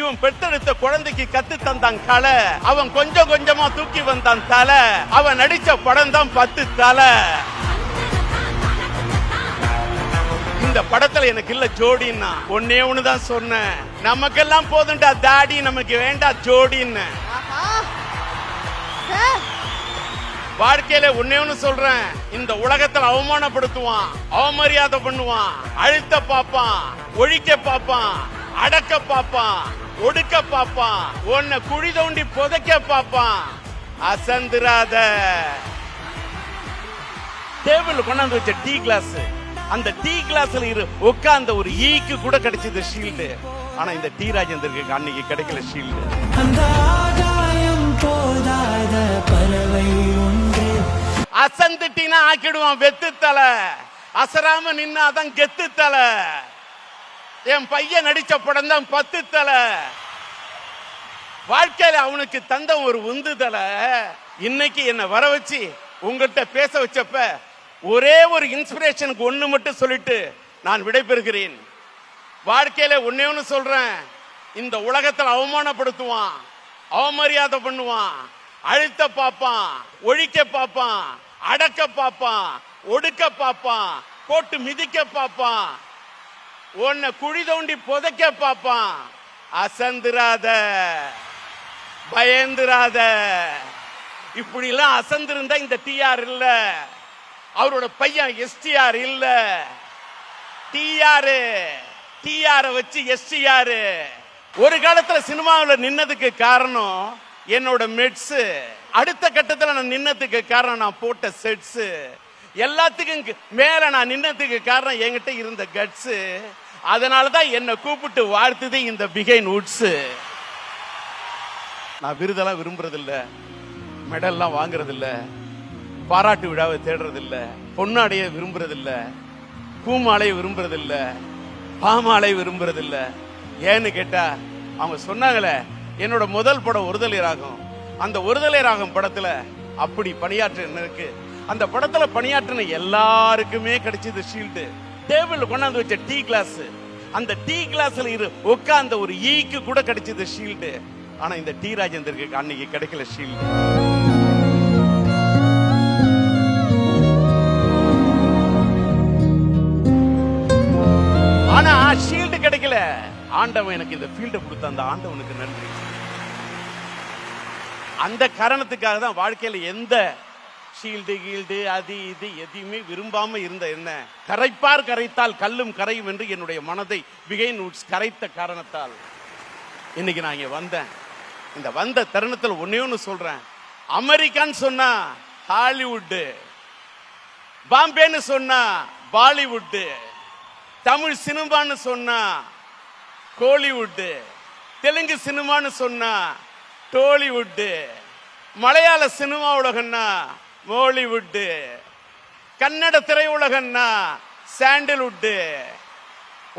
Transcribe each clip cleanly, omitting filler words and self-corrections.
இவன் பெற்றெடுத்த குழந்தைக்கு கத்து தந்தான் கலை, அவன் கொஞ்சம் கொஞ்சமா தூக்கி வந்தான் தலை, அவன் நடிச்ச படம் தான் 10 தலை. இந்த படத்துல எனக்கு இல்ல ஜோடின்னா ஒன்னே ஒண்ணுதான் சொன்னேன், நமக்கெல்லாம் போதுண்டா தாடி, நமக்கு வேண்டாம் ஜோடின்னு. வாழ்க்கையில ஒன்னே ஒண்ணு சொல்றேன், இந்த உலகத்துல அவமானப்படுத்துவான், அவமரியாதை பண்ணுவான், அழுத்த பாப்பான், ஒழிக்க பாப்பான், அடக்க பாப்பான், ஒடுக்க பாப்பான், உன்னை குழி தோண்டி புதைக்க பாப்பான். அசந்திராத. டேபிள் கொண்டாந்து வச்ச டீ கிளாஸ், அந்த டீ கிளாஸ்ல உட்கார்ந்த ஒரு ஈக்கு கூட கிடைச்சது ஷீல்டு. ஆனா இந்த டி ராஜேந்தருக்கு அன்னைக்கு கிடைக்கல ஷீல்டு. அசந்துட்டினா ஆக்கிடுவான் வெத்து தலை, அசராம நின்னாதான் கெத்து தலை. என் பையன் நடிச்ச படம் தான் 10 தலை. வாழ்க்கையில அவனுக்கு தந்த ஒரு உந்துதலை இன்னைக்கு என்ன வர வச்சு உங்கள்கிட்ட பேச வச்சப்ப ஒரே ஒரு இன்ஸ்பிரேஷனுக்கு ஒண்ணு மட்டும் சொல்லிட்டு நான் விடைபெறுகிறேன். வாழ்க்கையில ஒன்னே ஒண்ணு சொல்றேன், இந்த உலகத்தில் அவமானப்படுத்துவான், அவமரியாதை பண்ணுவான், அழுத்த பாப்பான், ஒழிக்க பாப்பான், அடக்க பாப்பான், ஒடுக்க பாப்பான், போட்டு மிதிக்க பாப்பான், உன்னை குழி தோண்டி புதைக்க பாப்பான். அசந்திராத, பயந்திராத. இப்படி எல்லாம் அசந்திருந்தா இந்த டிஆர் இல்ல, அவரோட பையன் எஸ்டிஆர் இல்ல, டிஆர் வச்சு எஸ்டிஆர். ஒரு காலத்துல சினிமாவில் நின்னதுக்கு காரணம் என்னோட மெட்ஸ், அடுத்த கட்டத்தில் நான் நின்னதுக்கு காரணம் நான் போட்ட செட்ஸ், எல்லாத்துக்கும் மேல நான் நின்னதுக்கு காரணம் என்கிட்ட இருந்த கட்ஸ். அதனாலதான் என்ன கூப்பிட்டு வாழ்த்துது இந்த பிகைன் உட்ஸ். நான் விருதெல்லாம் விரும்புறது இல்ல, மெடல்லாம் வாங்குறது இல்ல, பாராட்டு விழாவை தேடுறது இல்ல, பொன்னாடைய விரும்புறது இல்ல, பூமாலையை விரும்புறது இல்ல, பாமாலை விரும்புறது இல்ல. ஏன்னு கேட்டா அவங்க சொன்னாங்களே, என்னோட முதல் படம் ஒருதலை ராகம், அந்த ஒருதலை ராகம் படத்துல அப்படி பணியாற்ற இருக்கு. அந்த படத்துல பணியாற்றின எல்லாருக்குமே கிடைச்சது ஷீல்டு. டேபிள் கொண்டாந்து வச்ச டீ கிளாஸ், அந்த டீ கிளாஸ்ல உட்கார்ந்த ஒரு ஈக்கு கூட கிடைச்சது ஷீல்டு. ஆனா இந்த டி ராஜேந்தருக்கு அன்னைக்கு கிடைக்கல ஷீல்டு. ஆனா ஷீல்டு கிடைக்கல. ஆண்டவன் எனக்கு இந்த ஃபீல்ட கொடுத்த அந்த ஆண்டவனுக்கு நன்றி. அந்த காரணத்துக்காக தான் வாழ்க்கையில எந்த ஷீல்டு கீல்டு அது இது எதையுமே விரும்பாம இருந்த என்ன, கரைப்பார் கரைத்தால் கல்லும் கரையும் என்று என்னுடைய மனதை பிகைன் உட்ஸ் கரைத்த காரணத்தால் இன்னைக்கு நான் இங்க வந்தேன். இந்த வந்த தருணத்தில் ஒன்னே ஒன்று சொல்றேன், அமெரிக்கான்னு சொன்னா ஹாலிவுட், பாம்பேன்னு சொன்னா பாலிவுட், தமிழ் சினிமான்னு சொன்னா கோலிவுட், தெலுங்கு சினிமான்னு சொன்னா டோலிவுட், மலையாள சினிமா உலகம்னா மோலிவுட், கன்னட திரையுலகம்னா சாண்டல்வுட்,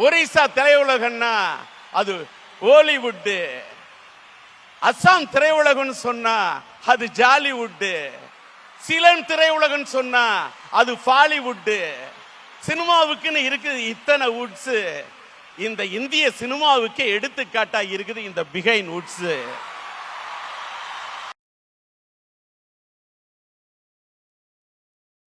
ஒரிசா திரையுலகம்னா அது ஹாலிவுட், அஸ்ஸாம் திரையுலகம்னு சொன்னா அது ஜாலிவுட், சிலன் திரையுலகம் சொன்னா அது பாலிவுட். சினிமாவுக்குன்னு இருக்குது இத்தனை உட்ஸ். இந்த இந்திய சினிமாவுக்கு எடுத்துக்காட்டா இருக்குது இந்த பிகைன் உட்ஸ்.